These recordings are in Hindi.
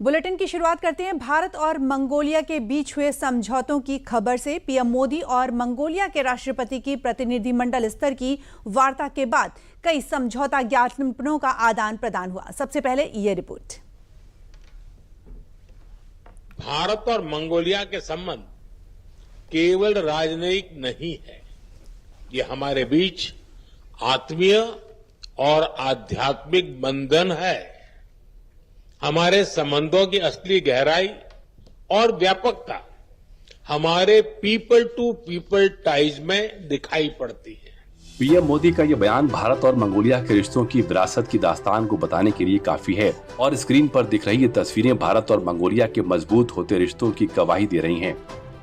बुलेटिन की शुरुआत करते हैं भारत और मंगोलिया के बीच हुए समझौतों की खबर से। पीएम मोदी और मंगोलिया के राष्ट्रपति की प्रतिनिधिमंडल स्तर की वार्ता के बाद कई समझौता ज्ञापनों का आदान प्रदान हुआ। सबसे पहले ये रिपोर्ट। भारत और मंगोलिया के संबंध केवल राजनयिक नहीं है, ये हमारे बीच आत्मीय और आध्यात्मिक बंधन है। हमारे संबंधों की असली गहराई और व्यापकता हमारे पीपल टू पीपल टाइज में दिखाई पड़ती है। पीएम मोदी का ये बयान भारत और मंगोलिया के रिश्तों की विरासत की दास्तान को बताने के लिए काफी है और स्क्रीन पर दिख रही ये तस्वीरें भारत और मंगोलिया के मजबूत होते रिश्तों की गवाही दे रही हैं।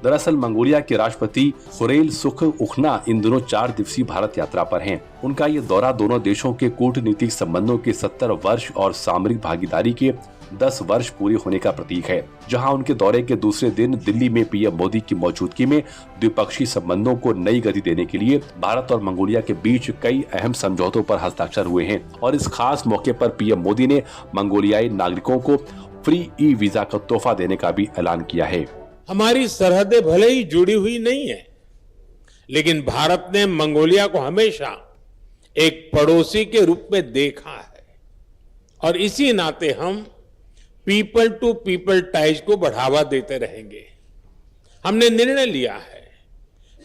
दरअसल मंगोलिया के राष्ट्रपति खुरेल सुखउखना इन दिनों 4 दिवसीय भारत यात्रा पर हैं। उनका ये दौरा दोनों देशों के कूटनीतिक संबंधों के 70 वर्ष और सामरिक भागीदारी के 10 वर्ष पूरे होने का प्रतीक है। जहां उनके दौरे के दूसरे दिन दिल्ली में पीएम मोदी की मौजूदगी में द्विपक्षीय संबंधों को नई गति देने के लिए भारत और मंगोलिया के बीच कई अहम समझौतों पर हस्ताक्षर हुए हैं और इस खास मौके पर पीएम मोदी ने मंगोलियाई नागरिकों को फ्री ई वीजा का तोहफा देने का भी ऐलान किया है। हमारी सरहदें भले ही जुड़ी हुई नहीं है, लेकिन भारत ने मंगोलिया को हमेशा एक पड़ोसी के रूप में देखा है और इसी नाते हम पीपल टू पीपल टाइज को बढ़ावा देते रहेंगे। हमने निर्णय लिया है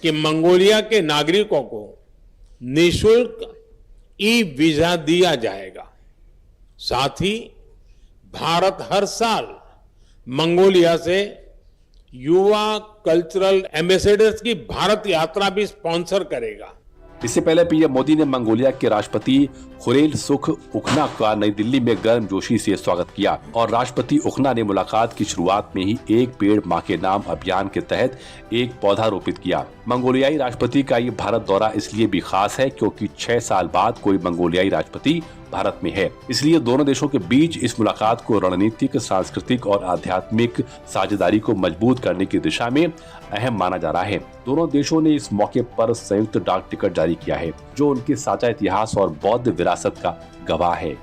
कि मंगोलिया के नागरिकों को निःशुल्क ई वीजा दिया जाएगा। साथ ही भारत हर साल मंगोलिया से युवा कल्चरल एम्बेसडर्स की भारत यात्रा भी स्पॉन्सर करेगा। इससे पहले पीएम मोदी ने मंगोलिया के राष्ट्रपति खुरेल सुखउखना का नई दिल्ली में गर्मजोशी से स्वागत किया और राष्ट्रपति उखना ने मुलाकात की शुरुआत में ही एक पेड़ मां के नाम अभियान के तहत एक पौधा रोपित किया। मंगोलियाई राष्ट्रपति का ये भारत दौरा इसलिए भी खास है क्योंकि 6 साल बाद कोई मंगोलियाई राष्ट्रपति भारत में है। इसलिए दोनों देशों के बीच इस मुलाकात को रणनीतिक, सांस्कृतिक और आध्यात्मिक साझेदारी को मजबूत करने की दिशा में अहम माना जा रहा है। दोनों देशों ने इस मौके पर संयुक्त डाक टिकट जारी किया है जो उनके साझा इतिहास और बौद्ध विरासत का गवाह है।